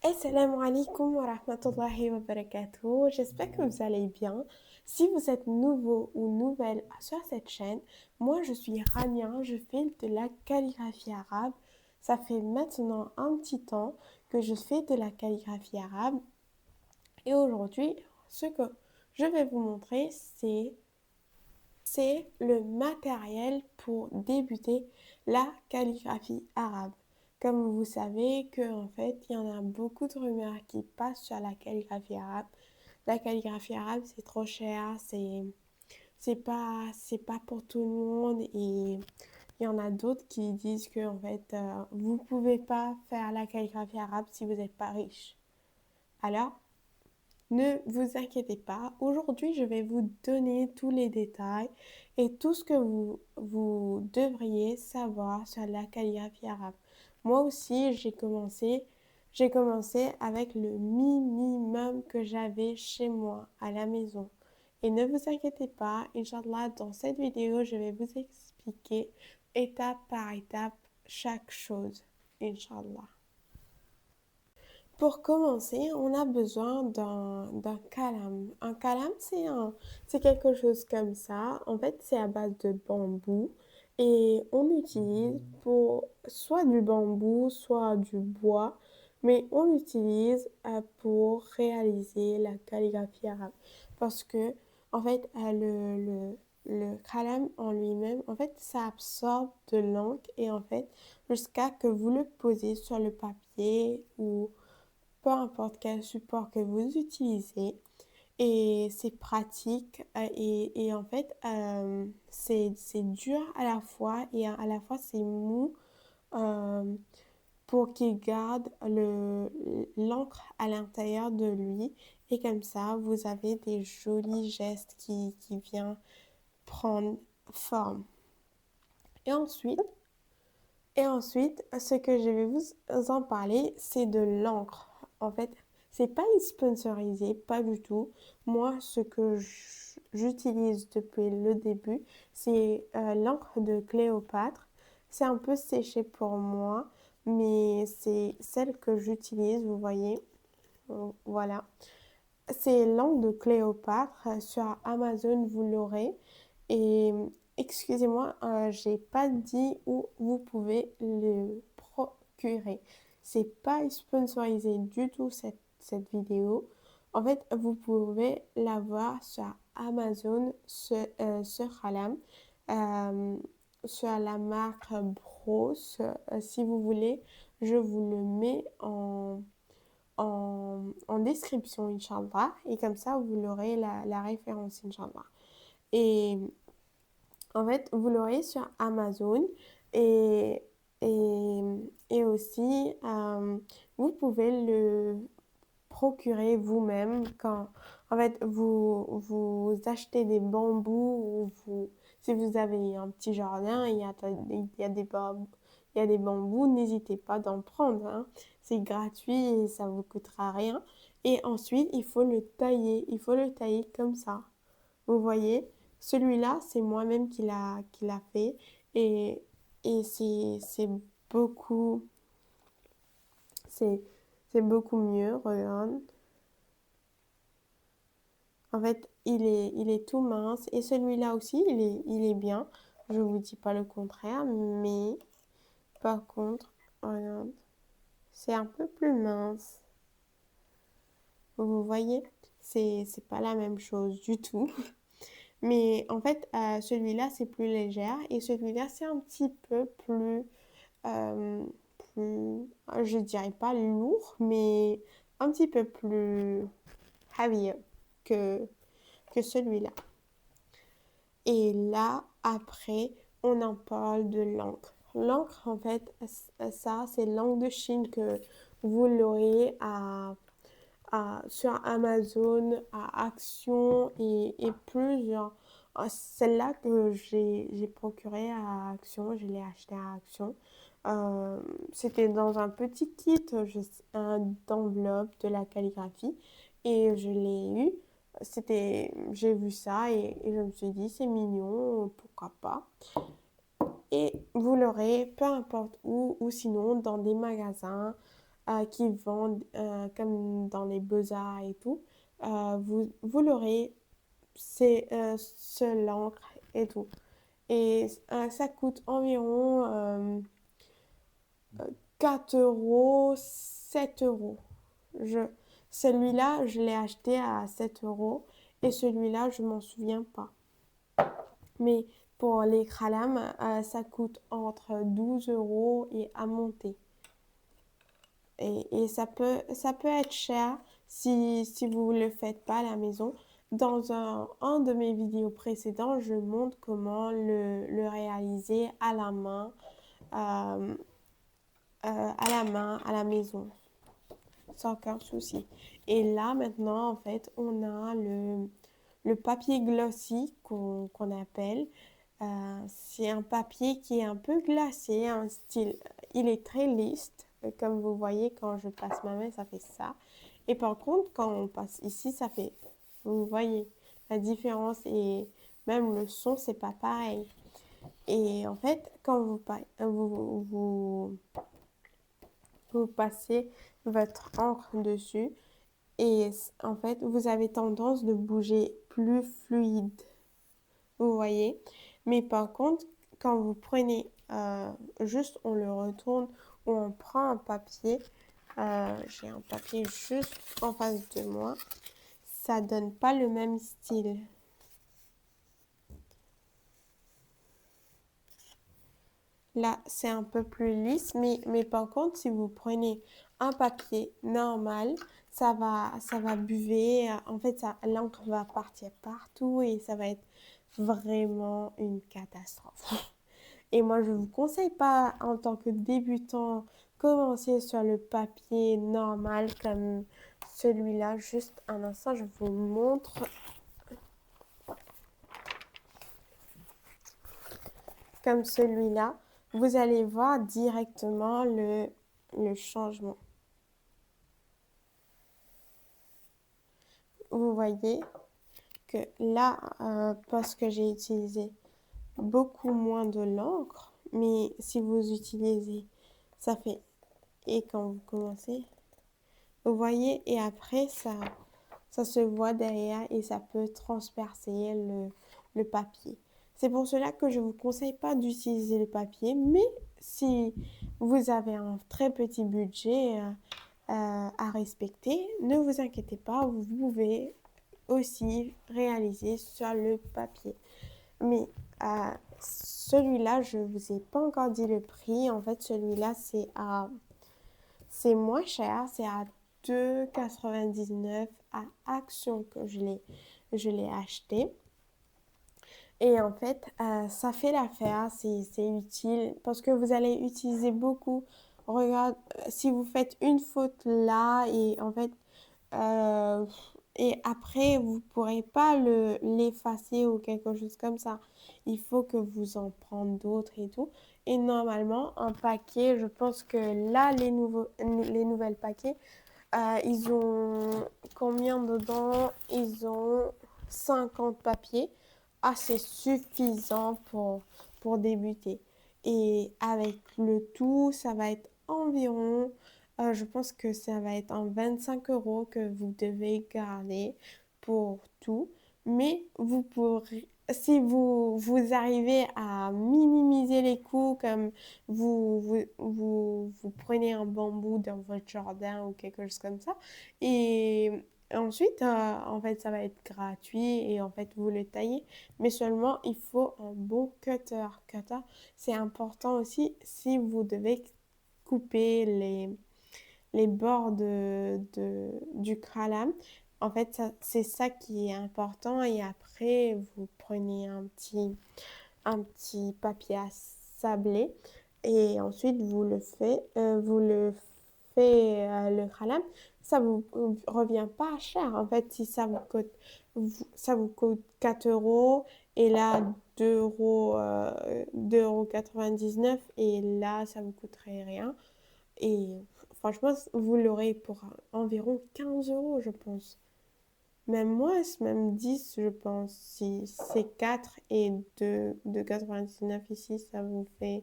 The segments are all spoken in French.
Assalamu alaikum wa rahmatullahi wa barakatuh. J'espère que vous allez bien. Si vous êtes nouveau ou nouvelle sur cette chaîne, moi je suis Rania, je fais de la calligraphie arabe. Ça fait maintenant un petit temps que je fais de la calligraphie arabe. Et aujourd'hui, ce que je vais vous montrer, c'est le matériel pour débuter la calligraphie arabe. Comme vous savez que en fait, il y en a beaucoup de rumeurs qui passent sur la calligraphie arabe. La calligraphie arabe, c'est trop cher, c'est pas pour tout le monde et il y en a d'autres qui disent que en fait, vous pouvez pas faire la calligraphie arabe si vous n'êtes pas riche. Alors, ne vous inquiétez pas, aujourd'hui je vais vous donner tous les détails et tout ce que vous devriez savoir sur la calligraphie arabe. Moi aussi j'ai commencé avec le minimum que j'avais chez moi à la maison. Et ne vous inquiétez pas, Inch'Allah, dans cette vidéo je vais vous expliquer étape par étape chaque chose, Inch'Allah. Pour commencer, on a besoin d'un kalam. Un kalam, c'est quelque chose comme ça. En fait, c'est à base de bambou et on l'utilise pour soit du bambou, soit du bois, mais on l'utilise pour réaliser la calligraphie arabe. Parce que, en fait, le kalam en lui-même, en fait, ça absorbe de l'encre et en fait, jusqu'à que vous le posez sur le papier ou peu importe quel support que vous utilisez. Et c'est pratique et en fait, c'est dur à la fois et à la fois c'est mou euh, pour qu'il garde l'encre à l'intérieur de lui. Et comme ça, vous avez des jolis gestes qui viennent prendre forme. Et ensuite, Et ensuite, ce que je vais vous en parler, c'est de l'encre. En fait, c'est pas sponsorisé, pas du tout. Moi, ce que j'utilise depuis le début, c'est l'encre de Cléopâtre. C'est un peu séché pour moi, mais c'est celle que j'utilise, vous voyez. Voilà. C'est l'angle de Cléopâtre. Sur Amazon, vous l'aurez. Et excusez-moi, j'ai pas dit où vous pouvez le procurer. C'est pas sponsorisé du tout cette vidéo. En fait, vous pouvez l'avoir sur Amazon, ce Halam, euh, sur la marque Bros. Si vous voulez, je vous le mets en description, Inch'Allah. Et comme ça, vous l'aurez la référence, Inch'Allah. Et en fait, vous l'aurez sur Amazon et, et, et aussi, vous pouvez le procurer vous-même quand, en fait, vous achetez des bambous ou si vous avez un petit jardin, il y a des bambous. Il y a des bambous, n'hésitez pas d'en prendre, hein. C'est gratuit et ça vous coûtera rien. Et ensuite, il faut le tailler. Il faut le tailler comme ça. Vous voyez, celui-là, c'est moi-même qui l'a fait et, et c'est beaucoup, c'est, c'est beaucoup mieux, regarde. En fait, il est tout mince et celui-là aussi, il est bien. Je vous dis pas le contraire, mais par contre, regarde, c'est un peu plus mince. Vous voyez, c'est pas la même chose du tout. Mais en fait, celui-là, c'est plus légère et celui-là, c'est un petit peu euh, je dirais pas lourd, mais un petit peu plus heavy que, que celui-là. Et là, après, on en parle de l'encre. L'encre, en fait, ça, c'est l'encre de Chine que vous l'aurez sur Amazon, à Action et plusieurs. Celle-là que j'ai procurée à Action, je l'ai achetée à Action. C'était dans un petit kit d'enveloppe de la calligraphie et je l'ai eu. J'ai vu ça et je me suis dit c'est mignon, pourquoi pas. Et vous l'aurez peu importe où ou sinon dans des magasins qui vendent comme dans les beaux-arts et tout. Vous l'aurez, c'est l'encre et tout. Et ça coûte environ 4 euros, 7 euros. Je, celui-là, je l'ai acheté à 7 euros et celui-là, je m'en souviens pas. Mais pour les kralams, ça coûte entre 12 euros et à monter. Et ça peut être cher si vous ne le faites pas à la maison. Dans un de mes vidéos précédents, je montre comment le réaliser à la main, euh, à la maison, sans aucun souci. Et là, maintenant, en fait, on a le papier glossy qu'on appelle. C'est un papier qui est un peu glacé, un style. Il est très lisse. Comme vous voyez, quand je passe ma main, ça fait ça. Et par contre, quand on passe ici, ça fait. Vous voyez la différence et même le son, c'est pas pareil. Et en fait, quand vous passez votre encre dessus, et en fait, vous avez tendance de bouger plus fluide. Vous voyez? Mais par contre, quand vous prenez juste, on le retourne ou on prend un papier, j'ai un papier juste en face de moi, ça donne pas le même style. Là, c'est un peu plus lisse, mais par contre, si vous prenez un papier normal, ça va buver. En fait, l'encre va partir partout et ça va être vraiment une catastrophe. Et moi, je ne vous conseille pas, en tant que débutant, commencer sur le papier normal comme celui-là. Juste un instant, je vous montre. Comme celui-là, vous allez voir directement le changement. Vous voyez que là, parce que j'ai utilisé beaucoup moins de l'encre, mais si vous utilisez, ça fait, et quand vous commencez, vous voyez, et après, ça se voit derrière et ça peut transpercer le papier. C'est pour cela que je ne vous conseille pas d'utiliser le papier, mais si vous avez un très petit budget à respecter, ne vous inquiétez pas, vous pouvez aussi réaliser sur le papier. Mais celui-là, je ne vous ai pas encore dit le prix. En fait, celui-là, c'est moins cher, c'est à 2,99 à Action que je l'ai acheté. Et en fait, ça fait l'affaire, c'est utile parce que vous allez utiliser beaucoup. Regarde, si vous faites une faute là et en fait, euh, et après, vous ne pourrez pas l'effacer ou quelque chose comme ça. Il faut que vous en preniez d'autres et tout. Et normalement, un paquet, je pense que là, les nouvelles paquets, ils ont combien dedans? Ils ont 50 papiers. Ah, c'est suffisant pour débuter. Et avec le tout, ça va être environ, je pense que ça va être en 25 euros que vous devez garder pour tout. Mais vous pourrez, si vous arrivez à minimiser les coûts, comme vous prenez un bambou dans votre jardin ou quelque chose comme ça, et ensuite, en fait, ça va être gratuit et en fait, vous le taillez. Mais seulement, il faut un bon cutter. Cutter, c'est important aussi si vous devez couper les bords du kralam. En fait, c'est ça qui est important. Et après, vous prenez un petit papier à sabler et ensuite vous le faites le khalam, ça vous revient pas cher. En fait, si ça vous coûte 4 euros et là 2,99 € et là ça vous coûterait rien. Et franchement, vous l'aurez pour environ 15 euros, je pense. Même moins, même 10 je pense. Si c'est 4 et 2,99 ici, ça vous fait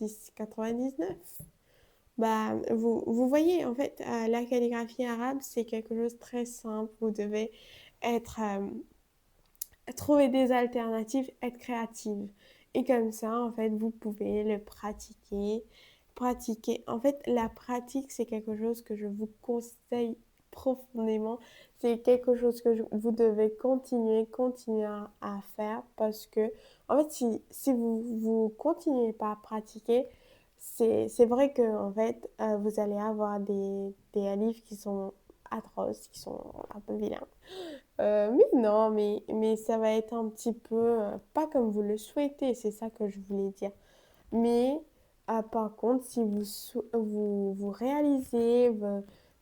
6,99. Bah, vous voyez, en fait, la calligraphie arabe, c'est quelque chose de très simple. Vous devez être, trouver des alternatives, être créative. Et comme ça, en fait, vous pouvez le pratiquer. Pratiquer. En fait, la pratique, c'est quelque chose que je vous conseille profondément. C'est quelque chose que vous devez continuer à faire parce que, en fait, si vous continuez pas à pratiquer, c'est vrai que, en fait, vous allez avoir des livres qui sont atroces, qui sont un peu vilains. Mais non, mais ça va être un petit peu, pas comme vous le souhaitez, c'est ça que je voulais dire. Mais par contre, si vous réalisez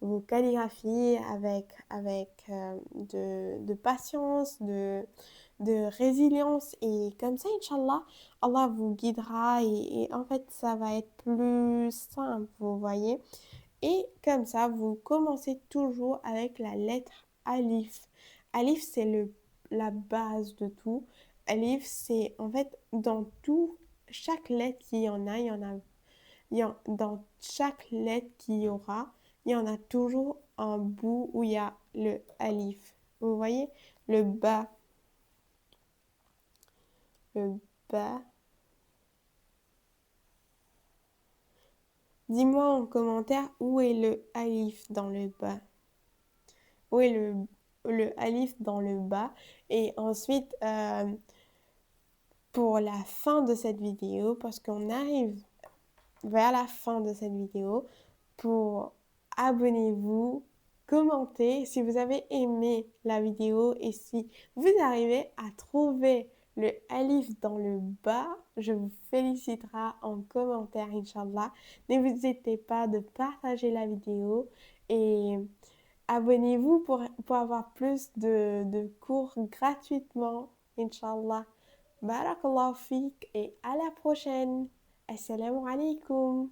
vos calligraphies avec de patience, de résilience, et comme ça, Inch'Allah, Allah vous guidera et en fait, ça va être plus simple, vous voyez. Et comme ça, vous commencez toujours avec la lettre Alif. Alif, c'est la base de tout. Alif, c'est en fait dans tout, chaque lettre qu'il y en a, dans chaque lettre qu'il y aura, il y en a toujours un bout où il y a le Alif. Vous voyez? Le bas, le bas. Dis-moi en commentaire où est le Alif dans le bas. Où est le alif dans le bas. Et ensuite, pour la fin de cette vidéo, parce qu'on arrive vers la fin de cette vidéo, pour abonnez-vous, commentez si vous avez aimé la vidéo et si vous arrivez à trouver le alif dans le bas, je vous féliciterai en commentaire, Inch'Allah. N'hésitez pas de partager la vidéo et abonnez-vous pour avoir plus de cours gratuitement, Inch'Allah. Barakallahu fik et à la prochaine. Assalamu alaikum.